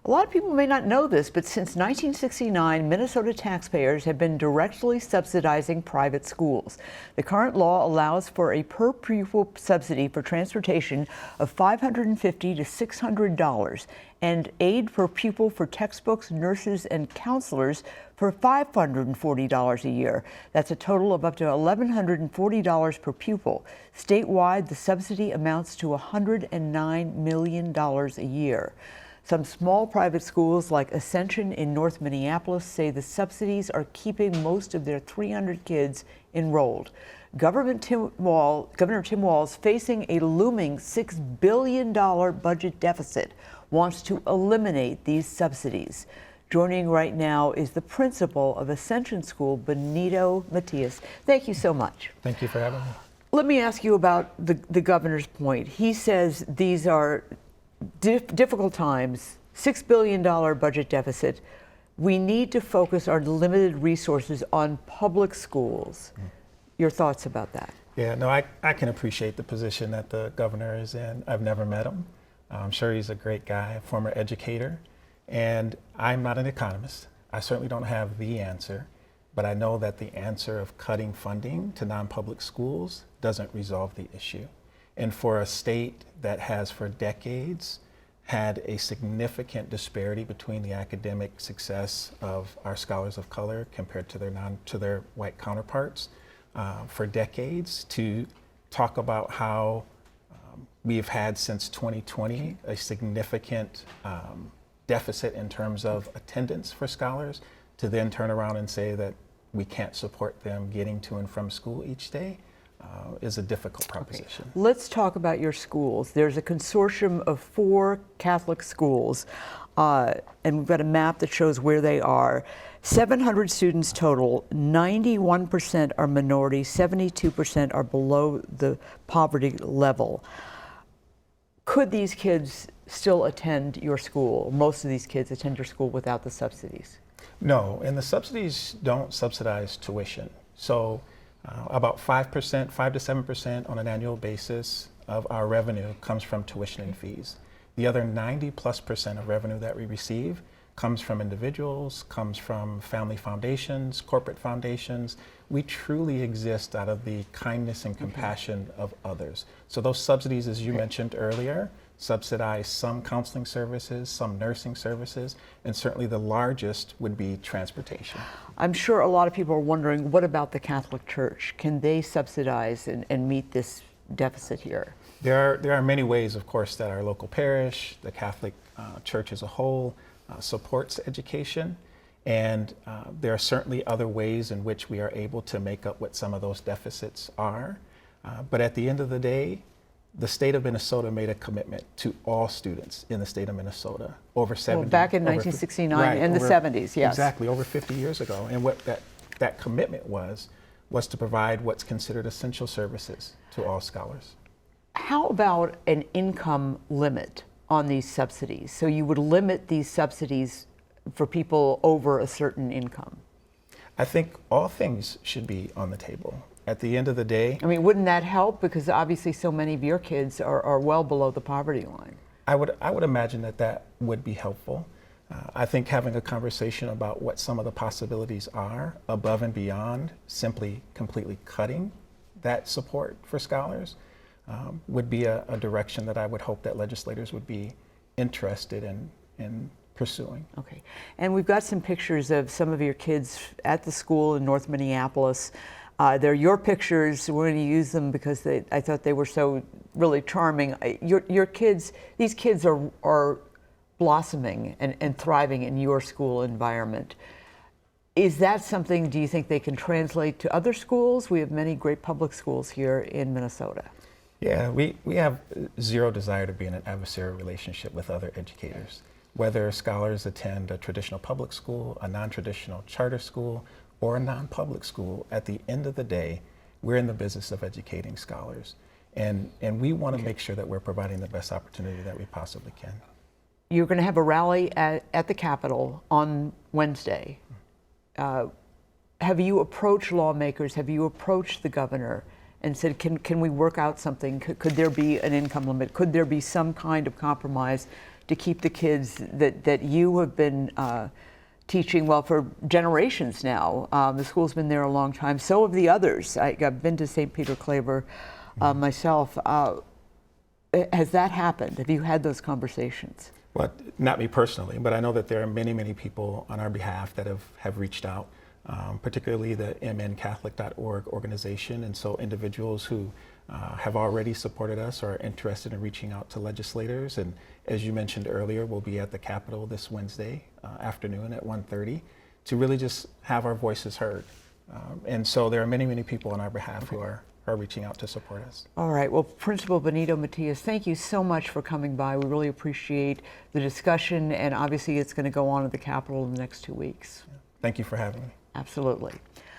A lot of people may not know this, but since 1969, Minnesota taxpayers have been directly subsidizing private schools. The current law allows for a per-pupil subsidy for transportation of $550 to $600 and aid per pupil for textbooks, nurses, and counselors for $540 a year. That's a total of up to $1,140 per pupil. Statewide, the subsidy amounts to $109 million a year. Some small private schools like Ascension in North Minneapolis say the subsidies are keeping most of their 300 kids enrolled. Governor Tim Walz, facing a looming $6 billion budget deficit, wants to eliminate these subsidies. Joining right now is the principal of Ascension School, Benito Matias. Thank you so much. Thank you for having me. Let me ask you about the governor's point. He says these are difficult times, $6 billion budget deficit. We need to focus our limited resources on public schools. Your thoughts about that? Yeah, no, I can appreciate the position that the governor is in. I've never met him. I'm sure he's a great guy, a former educator. And I'm not an economist. I certainly don't have the answer, but I know that the answer of cutting funding to non-public schools doesn't resolve the issue. And for a state that has for decades had a significant disparity between the academic success of our scholars of color compared to their white counterparts, for decades, to talk about how we've had since 2020 a significant deficit in terms of attendance for scholars, to then turn around and say that we can't support them getting to and from school each day, is a difficult proposition. Okay. Let's talk about your schools. There's a consortium of 4 Catholic schools, and we've got a map that shows where they are. 700 students total, 91% are minority, 72% are below the poverty level. Could these kids still attend your school? Most of these kids attend your school without the subsidies. No, and the subsidies don't subsidize tuition. So about 5%, 5 to 7% on an annual basis of our revenue comes from tuition and fees. The other 90+% of revenue that we receive comes from individuals, comes from family foundations, corporate foundations. We truly exist out of the kindness and compassion of others. So those subsidies, as you mentioned earlier, subsidize some counseling services, some nursing services, and certainly the largest would be transportation. I'm sure a lot of people are wondering, what about the Catholic Church? Can they subsidize and meet this deficit here? There are many ways, of course, that our local parish, the Catholic Church as a whole, supports education. And there are certainly other ways in which we are able to make up what some of those deficits are. But at the end of the day, the state of Minnesota made a commitment to all students in the state of Minnesota over 70. Well, back in 1969 and the 70s, yes. Exactly, over 50 years ago. And what that commitment was to provide what's considered essential services to all scholars. How about an income limit on these subsidies? So you would limit these subsidies for people over a certain income? I think all things should be on the table. At the end of the day, I mean, wouldn't that help? Because obviously so many of your kids are well below the poverty line. I would imagine that would be helpful. I think having a conversation about what some of the possibilities are above and beyond simply completely cutting that support for scholars would be a direction that I would hope that legislators would be interested in pursuing. Okay, and we've got some pictures of some of your kids at the school in North Minneapolis. They're your pictures. We're going to use them because I thought they were so really charming. Your kids, these kids are blossoming and thriving in your school environment. Is that something, do you think they can translate to other schools? We have many great public schools here in Minnesota. Yeah, we have zero desire to be in an adversarial relationship with other educators. Whether scholars attend a traditional public school, a non-traditional charter school, or a non-public school, at the end of the day, we're in the business of educating scholars. And we want to make sure that we're providing the best opportunity that we possibly can. You're going to have a rally at the Capitol on Wednesday. Have you approached lawmakers? Have you approached the governor and said, can we work out something? Could there be an income limit? Could there be some kind of compromise to keep the kids that you have been teaching, well, for generations now. The school's been there a long time. So have the others. I've been to St. Peter Claver myself. Has that happened? Have you had those conversations? Well, not me personally, but I know that there are many, many people on our behalf that have reached out, particularly the mncatholic.org organization. And so individuals who have already supported us or are interested in reaching out to legislators. And as you mentioned earlier, we'll be at the Capitol this Wednesday afternoon at 1:30 to really just have our voices heard. And so there are many, many people on our behalf who are reaching out to support us. All right. Well, Principal Benito Matias, thank you so much for coming by. We really appreciate the discussion, and obviously it's going to go on at the Capitol in the next 2 weeks. Thank you for having me. Absolutely.